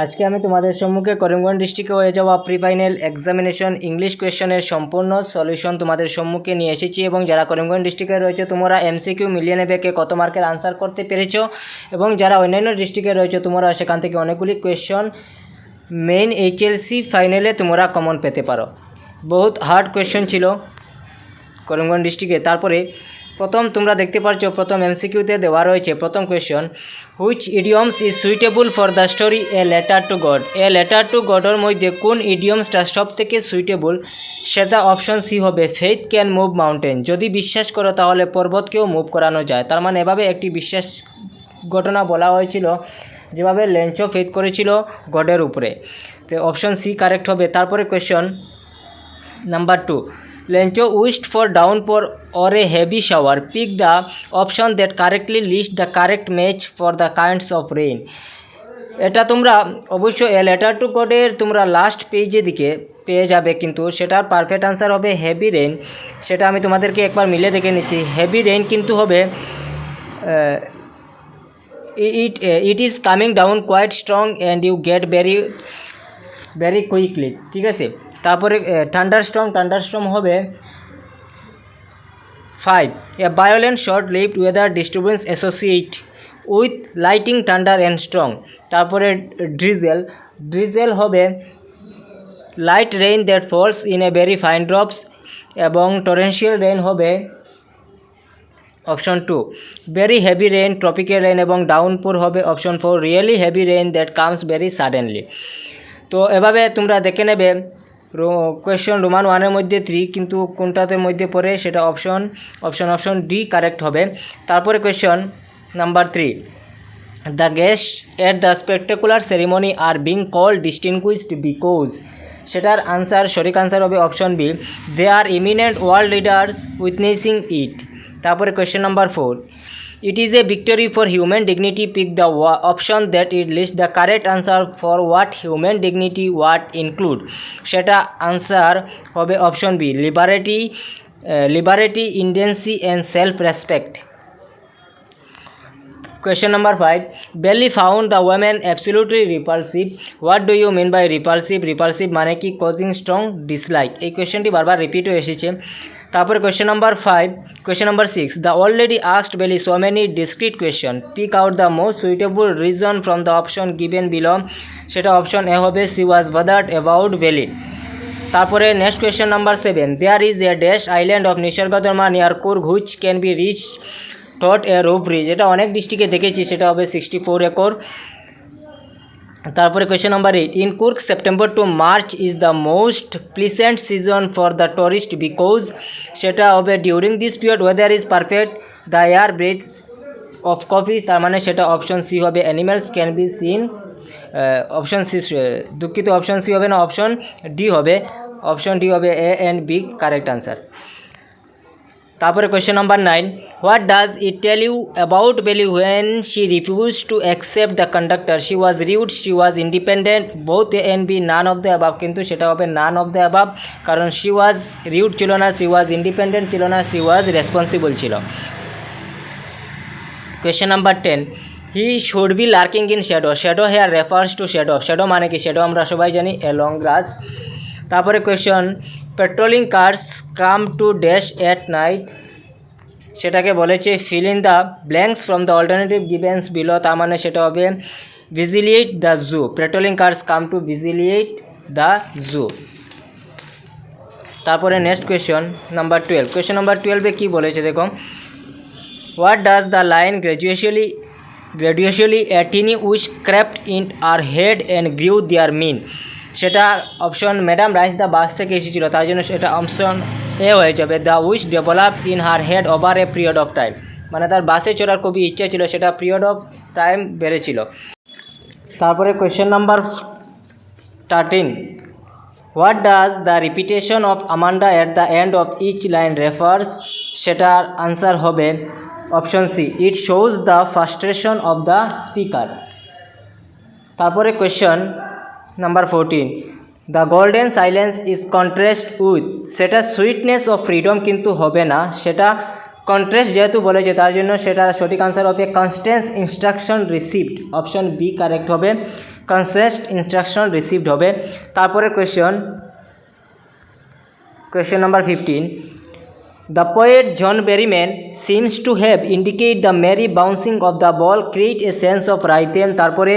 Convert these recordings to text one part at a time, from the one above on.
আজকে আমি তোমাদের সম্মুখে করিমগঞ্জ ডিস্ট্রিক্টে হয়ে যাওয়া প্রি ফাইনাল এক্সামিনেশন ইংলিশ কোয়েশ্চনের সম্পূর্ণ সলিউশন তোমাদের সম্মুখে নিয়ে এসেছি এবং যারা করিমগঞ্জ ডিস্ট্রিক্টে রয়েছে তোমরা এমসিকিউ মিলিয়ে নেবে কে কত মার্কের আনসার করতে পেরেছো এবং যারা অন্যান্য ডিস্ট্রিক্টে রয়েছে তোমরা সেখান থেকে অনেকগুলি কোয়েশ্চন মেইন এইচএলসি ফাইনালে তোমরা কমন পেতে পারো। বহুত হার্ড কোয়েশ্চন ছিল করিমগঞ্জ ডিস্ট্রিক্টে। তারপরে প্রথম তোমরা দেখতে পাচ্ছ প্রথম এমসিকিউতে দেওয়া রয়েছে প্রথম question, which idioms is suitable for the story a letter to God. A letter to গডের মধ্যে কোন ইডিয়মসটা সব থেকে সুইটেবল, সেটা অপশন সি হবে ফেইথ ক্যান মুভ মাউন্টেন। যদি বিশ্বাস করো তাহলে পর্বতকেও মুভ করানো যায়। তার মানে এভাবে একটি বিশ্বাস ঘটনা বলা হয়েছিল যেভাবে লেঞ্চো ফেথ করেছিল গডের উপরে, তো অপশন সি কারেক্ট হবে। তারপরে question number 2, Lencho wished for downpour or a heavy shower. Pick the option that correctly lists the correct match for the kinds of rain. এটা তোমরা অবশ্যই এ লেটার টু গডের তোমরা last পেজে দিকে পেয়ে যাবে, কিন্তু সেটার পারফেক্ট আনসার হবে হেভি রেইন। সেটা আমি তোমাদেরকে একবার মিলে দেখে নিচ্ছি। হেভি রেইন কিন্তু হবে it is coming down quite strong and you get very quickly, ঠিক আছে। তারপরে থান্ডারস্টর্ম হবে 5, a violent short lived weather disturbance associate with lighting thunder and strong. তারপরে ড্রিজেল হবে light rain that falls in a very fine drops, এবং torrential rain হবে option 2, very heavy rain tropical rain, এবং downpour হবে option 4, really heavy rain that comes very suddenly. তো এভাবে তোমরা দেখে নেবে কোয়েশ্চন রোমান 1-এর মধ্যে 3, কিন্তু কোনটাতে মধ্যে পড়ে সেটা অপশন ডি কারেক্ট হবে। তারপরে question number 3, the guests at the spectacular ceremony are being called distinguished because, সেটার আনসার সঠিক আনসার হবে option B, they are eminent world leaders witnessing it. তারপরে question number 4, it is a victory for human dignity. Pick the option that it lists the correct answer for what human dignity what include. সেটা answer হবে option B, liberty independence and self respect. Question number 5, Belly found the woman absolutely repulsive. What do you mean by repulsive? Repulsive মানে কি causing strong dislike। এই কোয়েশ্চনটি বারবার repeat হয়ে এসেছে। তারপরে question number 6, the old lady asked Belly so many discrete question. Pick out the most suitable reason from the option given below. সেটা option এ হবে, she was bothered about Belly। তারপরে next question number 7, there is a dash island of নিসর্গধর্মা near Coorg which can be reached through a rope bridge। এটা অনেক ডিস্ট্রিক্টে দেখেছি, সেটা হবে 64 acre. তারপরে question number 8, in Coorg September to March is the most pleasant season for the tourist because, সেটা হবে during this period weather is perfect, the air breath of coffee. তার মানে সেটা অপশন সি হবে, animals can be seen. Option C, দুঃখিত option C হবে না, option D হবে। অপশন ডি হবে A and B correct answer. তারপরে question number 9, what does it tell you about Bellie when she refuse to accept the conductor? She was rude, she was independent, both A and B, none of the above. কিন্তু সেটা হবে none of the above, কারণ she was rude ছিল না, she was independent ছিল না, she was responsible ছিল। Question number 10, he should be lurking in shadow. Shadow here refers to shadow. Shadow মানে কি? শ্যাডো আমরা সবাই জানি এ লং গ্রাস। তারপরে question, patrolling cars come to dash at night, সেটাকে বলেছে fill in the blanks from the alternative givens below. তার মানে সেটা হবে vigilate the zoo. Patrolling cars come to vigilate the zoo. তারপরে next question number 12। Question number 12-এ কী বলেছে দেখো, what does the line gradually a tiny wish crept in her head and grew there mean. সেটা option madam rides the বাস থেকে এসেছিল, তার জন্য সেটা অপশন এ হয়ে যাবে, the which develop in her head over a period of time. মানে তার বাসে চড়ার খুবই ইচ্ছা ছিল, সেটা পিরিয়ড অফ টাইম বেড়েছিল। তারপরে question number 13, what does the repetition of Amanda at the end of each line refers? সেটার আনসার হবে option C, it shows the frustration of the speaker. তারপরে question number 14, the golden silence is contrast with, সেটা sweetness of freedom কিন্তু হবে না, সেটা contrast যেহেতু বলেছে তার জন্য সেটার সঠিক আনসার হবে constants instruction received. Option B correct হবে। কনসেন্ট ইনস্ট্রাকশন রিসিভড হবে। তারপরে question number 15, the poet John Berryman seems to have indicate the merry bouncing of the ball create a sense of rhythm. তারপরে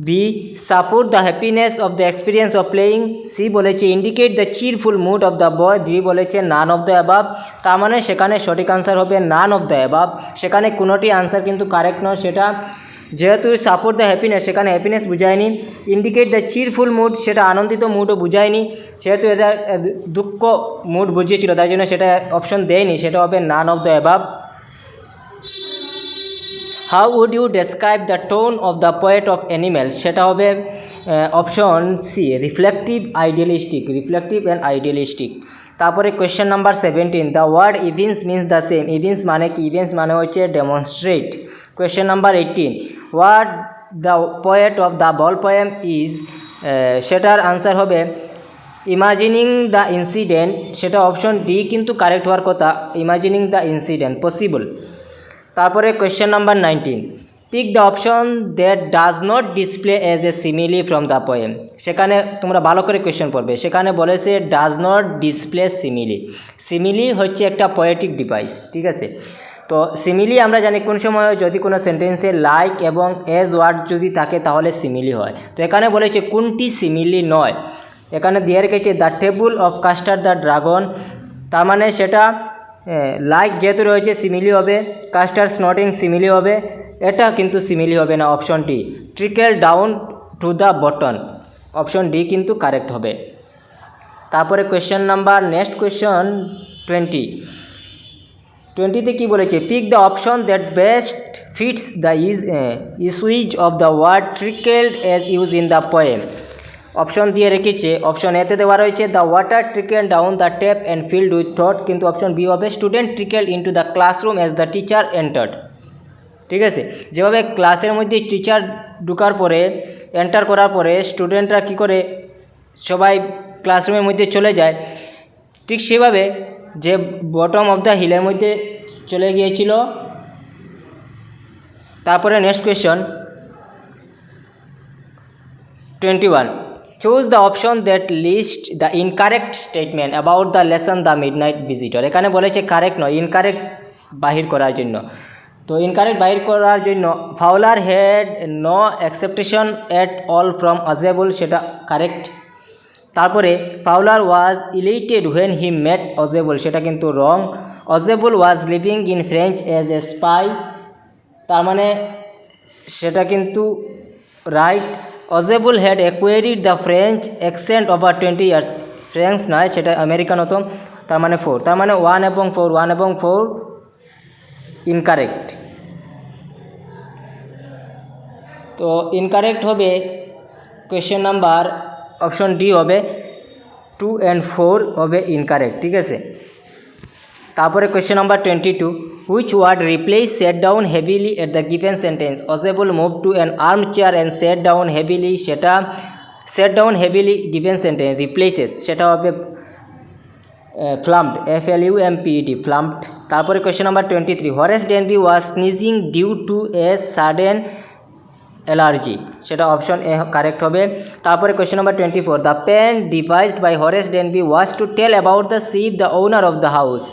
B support the happiness of the experience of playing. C বলেছে indicate the cheerful mood of the boy. D বলেছে none of the above. তার মানে সেখানে সঠিক answer হবে none of the above. সেখানে কোনোটি আনসার কিন্তু কারেক্ট নয়। সেটা যেহেতু সাপোর্ট দ্য হ্যাপিনেস, সেখানে হ্যাপিনেস বুঝায়নি। ইন্ডিকেট দ্য চিরফুল মুড, সেটা আনন্দিত মুডও বুঝায়নি। সেহেতু এটা দুঃখ মুড বুঝিয়েছিল, তাই জন্য সেটা অপশন দেয়নি। সেটা হবে none of the above. How would you describe the tone of the poet of animals? সেটা হবে option C reflective and idealistic. তারপরে question number 17, the word evince means the same. Evince মানে কি? ইভিন্স মানে হচ্ছে demonstrate. Question number 18, what the poet of the ball poem is? সেটার answer হবে imagining the incident. সেটা অপশন ডি কিন্তু correct হওয়ার কথা, ইমাজিনিং দ্য ইনসিডেন্ট পসিবল। তারপরে question number 19, pick the option that does not display as a simile from the poem. সেখানে তোমরা ভালো করে কোয়েশ্চেন পড়বে। সেখানে বলেছে does not display simile. Simile হচ্ছে একটা পোয়েটিক ডিভাইস, ঠিক আছে? তো সিমিলি আমরা জানি কোন সময় যদি কোনো সেন্টেন্সে লাইক এবং এজ ওয়ার্ড যদি থাকে তাহলে সিমিলি হয়। তো এখানে বলেছে কোনটি সিমিলি নয়। এখানে দিয়ে রেখেছে the table of custard the dragon. তার মানে সেটা লাইক যেহেতু রয়েছে সিমিলি হবে, কাস্টার স্নটিং সিমিলি হবে, এটা কিন্তু সিমিলি হবে না। Option D trickle down to the button, option D কিন্তু কারেক্ট হবে। তারপরে নেক্সট কোয়েশ্চন 20তে কি বলেছে? Pick the option that best fits the usage of the word trickled as use in the poem. Option দিয়ে রেখেছে, অপশন এতে দেওয়া রয়েছে the water trickle down the tap and filled with thought, কিন্তু option B হবে student trickle into the classroom as the teacher entered. ঠিক আছে, যেভাবে ক্লাসের মধ্যে টিচার ঢুকার পরে এন্টার করার পরে স্টুডেন্টরা কি করে সবাই ক্লাসরুমের মধ্যে চলে যায়, ঠিক সেভাবে যে বটম অফ দ্য হিলের মধ্যে চলে গিয়েছিল। তারপরে next question 21, choose the option that lists the incorrect statement about the lesson the midnight visitor. এখানে বলেছে কারেক্ট নয়, ইনকারেক্ট বাহির করার জন্য। তো ইনকারেক্ট বাহির করার জন্য Fowler had no acceptation at all from Ausable, সেটা কারেক্ট। তারপরে Fowler was elated when he met Ausable, সেটা কিন্তু wrong. Ausable was living in French as a spy, তার মানে সেটা কিন্তু right. Ausable had acquired the French accent over 20 years, French নয় সেটা আমেরিকান হতো, তার মানে 4। তার মানে 1 এবং 4 ইনকারেক্ট। তো ইনকারেক্ট হবে কোয়েশ্চেন নাম্বার অপশন ডি হবে 2 and 4 হবে ইনকারেক্ট, ঠিক আছে। তারপরে question number 22, which word replace set down heavily at the given sentence? Ausable move to an arm chair and set down heavily, সেটা set down heavily given sentence replaces, সেটা হবে flumped, FLUMPED, flumped. তারপরে question number 23, Horace Danby was sneezing due to a sudden allergy, সেটা option A correct হবে। তারপরে question number 24, the pen devised by Horace Danby was to tell about the ship the owner of the house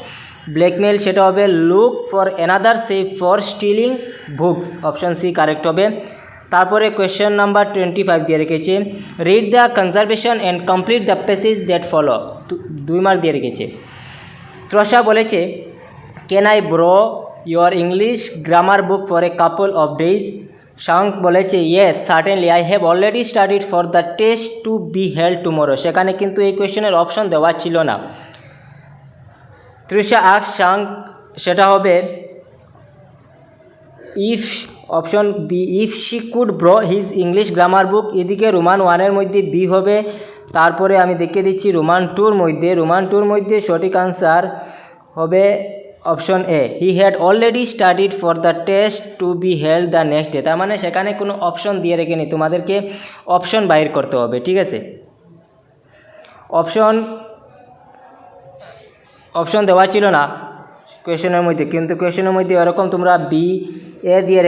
blackmail, সেটা হবে look for another ship for stealing books, option C correct হবে। তারপরে question number 25 দিয়ে রেখেছে read the conservation and complete the passage that follow, 2 mark দিয়ে রেখেছে। ত্রষা বলেছে can I borrow your English grammar book for a couple of days. Shankh বলেছে yes certainly I have already studied for the test to be held tomorrow, সেখানে কিন্তু এই কোয়েশ্চেনের option দেওয়া ছিল না। তৃষা আক্স শাঙ্ক, সেটা হবে if, option B if she could borrow his English grammar book. এদিকে রোমান 1-এর মধ্যে বি হবে। তারপরে আমি দেখিয়ে দিচ্ছি রোমান 2-র মধ্যে সঠিক আনসার হবে option A he had already studied for the test to be held the next day. তার মানে সেখানে কোনো অপশন দিয়ে রেখেনি, তোমাদেরকে অপশন বাইর করতে হবে, ঠিক আছে। অপশন দেওয়া ছিল না, কোয়েশনের মধ্যে, কিন্তু কোয়েশনের মধ্যে এরকম তোমরা বি এ দিয়ে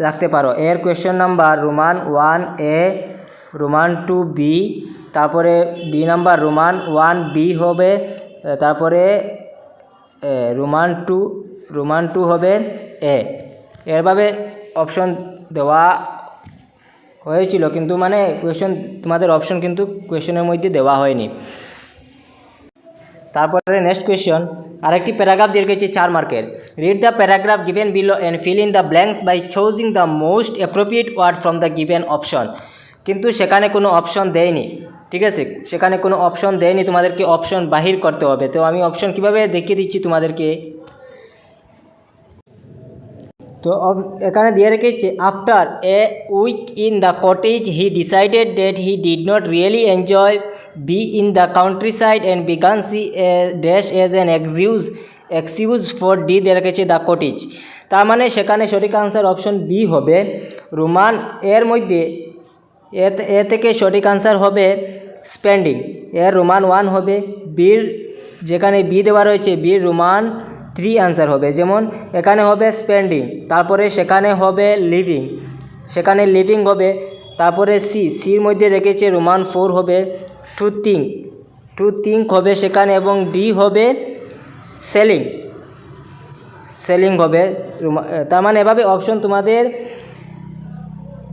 রাখতে পারো। এর কোয়েশন নাম্বার রোমান 1 এ, রোমান 2 বি, তারপরে বি নাম্বার রোমান 1 বি হবে, তারপরে রোমান 2 হবে এ। এরভাবে অপশন দেওয়া হয়েছিল, কিন্তু মানে কোয়েশন তোমাদের অপশন কিন্তু কোয়েশনের মধ্যে দেওয়া হয়নি। তারপরে নেক্সট কোয়েশন, আরেকটি প্যারাগ্রাফ দিয়ে রেখেছি 4 মার্কের। Read the paragraph given below and fill in the blanks by choosing the most appropriate word from the given option. কিন্তু সেখানে কোনো অপশন দেয়নি, ঠিক আছে, সেখানে কোনো অপশন দেয়নি, তোমাদেরকে অপশন বাহির করতে হবে। তো আমি অপশন কিভাবে দেখিয়ে দিচ্ছি তোমাদেরকে। তো এখানে দিয়ে রেখেছে, after a week in the cottage he decided that he did not really enjoy be in the countryside and began see a dash as an excuse for the দিয়ে রেখেছে দ্য কটেজ। তার মানে সেখানে সঠিক answer option B হবে। Roman এর মধ্যে এ থেকে সঠিক আনসার হবে স্পেন্ডিং, এর রোমান 1 হবে, বির যেখানে বি দেওয়া রয়েছে বির রোমান 3 আনসার হবে। যেমন এখানে হবে স্পেন্ডিং, তারপরে সেখানে হবে লিভিং, সেখানে লিভিং হবে, তারপরে সির মধ্যে রেখেছে রোমান 4 হবে, টু থিঙ্ক হবে সেখানে, এবং ডি হবে সেলিং হবে। তার মানে এভাবে অপশন তোমাদের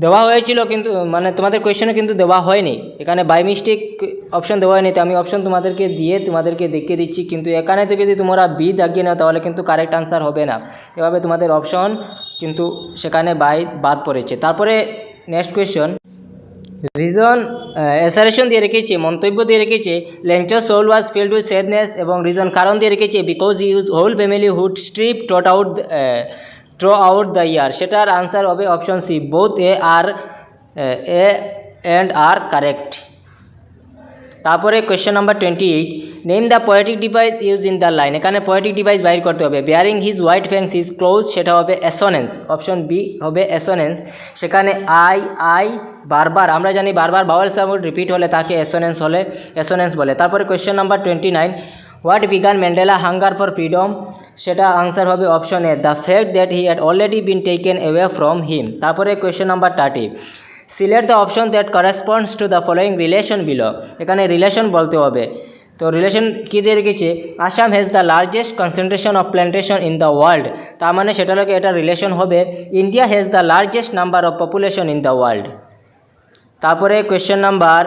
দেওয়া হয়েছিল, কিন্তু মানে তোমাদের কোয়েশ্চেনে কিন্তু দেওয়া হয়নি, এখানে বাই মিস্টেক অপশন দেওয়া হয়নি। তো আমি অপশন তোমাদেরকে দেখিয়ে দিচ্ছি, কিন্তু এখানে থেকে যদি তোমরা বি দাগিয়ে নাও তাহলে কিন্তু কারেক্ট আনসার হবে না। এভাবে তোমাদের অপশন কিন্তু সেখানে বাদ পড়েছে। তারপরে নেক্সট কোয়েশ্চন, রিজন অ্যাসারেশন দিয়ে রেখেছে, মন্তব্য দিয়ে রেখেছে লেঞ্চার soul was filled with sadness, এবং রিজন কারণ দিয়ে রেখেছে because use whole family hood strip through out the year. সেটার আনসার হবে option C, both A and R correct. তারপরে question number 28, name the poetic device use in the line. এখানে poetic device বাইর করতে হবে। Baring his white fangs is close, সেটা হবে অ্যাসোনেন্স, option B হবে অ্যাসোনেন্স। সেখানে আই বারবার, আমরা জানি বারবার ভাওয়েল সাউন্ড রিপিট হলে তাকে অ্যাসোনেন্স বলে। তারপরে question number 29, what began Mandela hunger for freedom, সেটা আনসার হবে option A, the fact that he had already been taken away from him. তারপরে question number 30, select the option that corresponds to the following relation below. এখানে relation বলতে হবে। তো relation কী দিয়ে রেখেছে, Assam has the largest concentration of plantation in the world. তার মানে সেটা লোকে এটা রিলেশন হবে India has the largest number of population in the world. তারপরে question number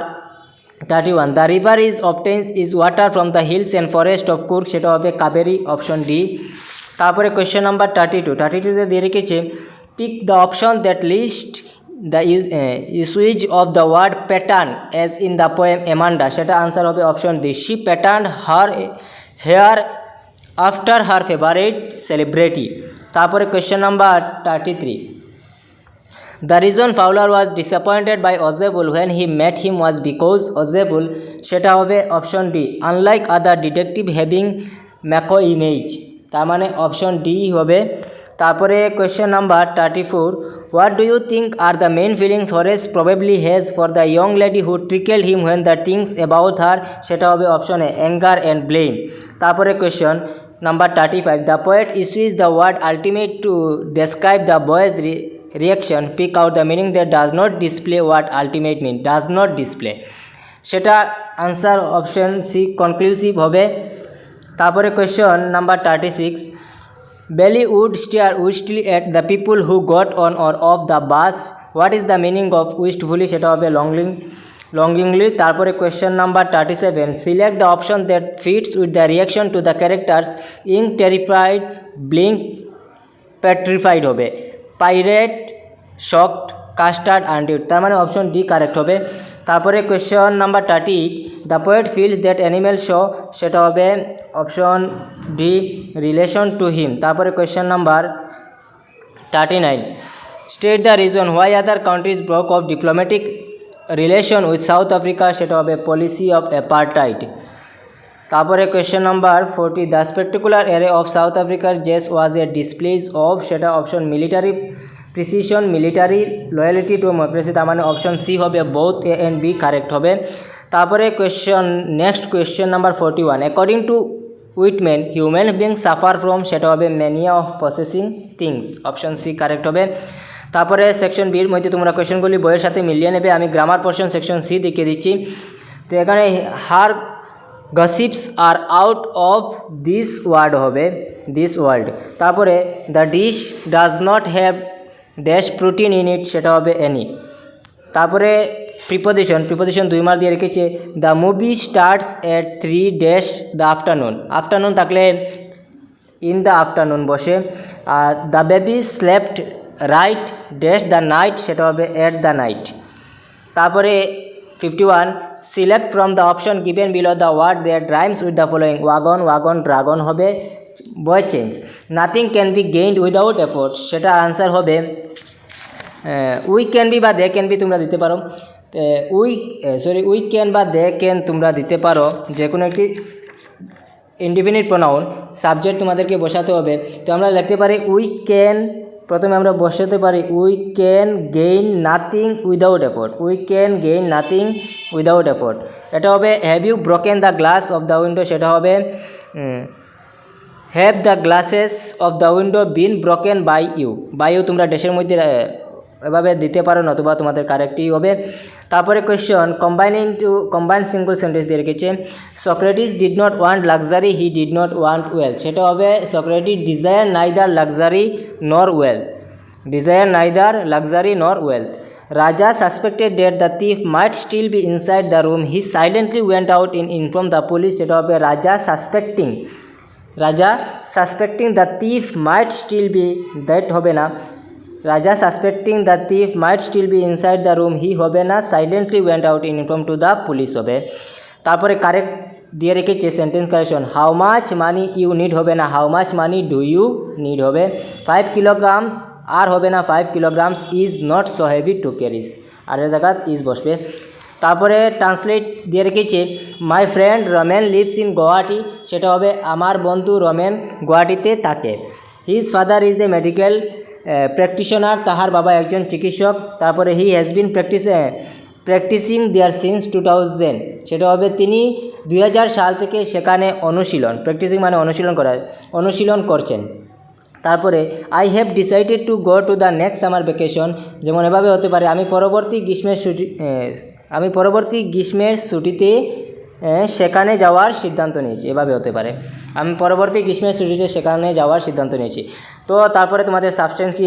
31, the river is obtains is water from the hills and forest of Coorg, সেটা হবে Kaveri, option D. তারপরে কোয়েশ্চেন নাম্বার 32 দিয়ে রেখেছে pick the option that lists the usage of the word pattern as in the poem Amanda, সেটা answer হবে option D, she pattern her hair after her favourite celebrity. তারপরে question number 33, the reason Fowler was disappointed by Ausable when he met him was because Ausable, সেটা হবে option D, unlike other detective having macho image. তার মানে option D হবে। তারপরে question number 34, what do you think are the main feelings Horace probably has for the young lady who trickled him when the things about her, সেটা হবে option A, anger and blame. তারপরে question number 35, the poet uses the word ultimate to describe the boys reaction, pick out the meaning that does not display what ultimate mean, does not display, সেটা answer option C conclusive হবে। তারপরে question number 36, Valli would stare wistfully at the people who got on or off the bus, what is the meaning of wistfully, সেটা হবে longingly. তারপরে question number 37, select the option that fits with the reaction to the characters ইং terrified blink petrified হবে, pirate shocked custard আনডিউড। তার মানে option D correct হবে। তারপরে question number 38, the poet feels that animal show, সেটা হবে option D, relation to him. তারপরে question number 39, state the reason why other countries broke off diplomatic relation with South Africa, সেটা হবে policy of apartheid. তারপরে question number 40, the spectacular array of South আফ্রিকার জেস was a displays of, সেটা option military precision, military loyalty to democracy. তার মানে option C হবে, both A and B correct হবে। তারপরে next question number 41, according to with men human being suffer from, সেটা হবে mania of possessing things, option C correct হবে। তারপরে section বির মধ্যে তোমরা কোয়েশনগুলি বইয়ের সাথে মিলিয়ে নেবে। আমি গ্রামার পোর্শন সেকশন সি দেখিয়ে দিচ্ছি। তো এখানে her gossips are out of this word হবে দিস ওয়ার্ল্ড। তারপরে the dish does not have dash protein in it, সেটা হবে এনি। তারপরে প্রিপোজিশন 2 মার্ক দিয়ে রেখেছে। The movie starts at 3 dash the afternoon, afternoon থাকলে ইন দ্য আফটারনুন বসে। আর the baby slept right dash the night, সেটা হবে এট দ্য নাইট। তারপরে 51 select from the option given below the word that rhymes with the following, wagon wagon dragon হবে boy change. Nothing can be gained without effort, সেটা answer হবে we can be বা they can be তোমরা দিতে পারো। We can বা they can তোমরা দিতে পারো, যে কোনো একটি ইনডিফিনিট প্রোনাউন। সাবজেক্ট তোমাদেরকে বসাতে হবে। তো আমরা লিখতে পারি উই ক্যান, প্রথমে আমরা বসাতে পারি we can gain nothing without effort, we can gain nothing without effort. এটা হবে have you broken the glass of the window, সেটা হবে have the glasses of the window been broken by you, by you তোমরা ড্যাশের মধ্যে এভাবে দিতে পারো, নতুবা তোমাদের কারেক্টই হবে। তারপরে কোয়েশ্চন কম্বাইন সিঙ্গল সেন্টেন্স দিয়ে রেখেছে। Socrates did not want luxury, he did not want wealth, সেটা হবে Socrates desire neither luxury nor wealth, desire neither luxury nor wealth. Raja suspected that the thief might still be inside the room, he silently went out in inform the police, সেটা হবে Raja suspecting the thief might still be, দ্যাট হবে না, Raja suspecting the thief might still be inside the room, he হবে না, silently went out in inform to the police হবে। তারপরে correct দিয়ে রেখেছে sentence correction. How much money you need হবে না, how much money do you need হবে। 5 kilograms are হবে না, 5 kilograms is not so heavy to carry, আর এর জায়গায় ইজ বসবে। তারপরে ট্রান্সলেট দিয়ে রেখেছে my friend Ramen lives in Guwahati, সেটা হবে আমার বন্ধু রমেন গুয়াহাটিতে থাকে। His father is a medical practitioner, তাহার বাবা একজন চিকিৎসক। তারপরে he has been practising there since 2000, সেটা হবে তিনি 2000 সাল থেকে সেখানে প্র্যাকটিসিং মানে অনুশীলন করছেন। তারপরে I have decided to go to the next summer vacation, যেমন এভাবে হতে পারে আমি পরবর্তী গ্রীষ্মের ছুটিতে সেখানে যাওয়ার সিদ্ধান্ত নিয়েছি, এভাবে হতে পারে আমি পরবর্তী গ্রীষ্মের ছুটিতে সেখানে যাওয়ার সিদ্ধান্ত নিয়েছি। তো তারপরে তোমাদের সাবস্টেন্স কি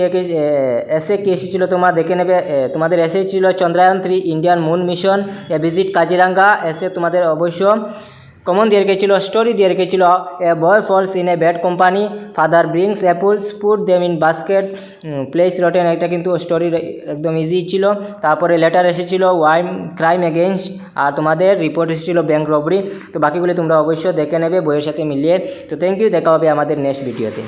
এসে কি এসেছিলো তোমরা দেখে নেবে। তোমাদের এসে ছিল Chandrayaan 3 Indian moon mission, a visit Kaziranga. এসে তোমাদের অবশ্য কমন দিয়ে রেখেছিল, স্টোরি দিয়ে রেখেছিল a boy falls in a bad company, father brings apples put them in basket, place rotten, এটা কিন্তু স্টোরি একদম ইজি ছিল। তারপরে লেটার এসেছিলো ক্রাইম এগেইনস্ট, আর তোমাদের রিপোর্ট এসেছিলো ব্যাঙ্ক রবারি। তো বাকিগুলি তোমরা অবশ্যই দেখে নেবে বইয়ের সাথে মিলিয়ে। তো থ্যাংক ইউ, দেখা হবে আমাদের নেক্সট ভিডিওতে।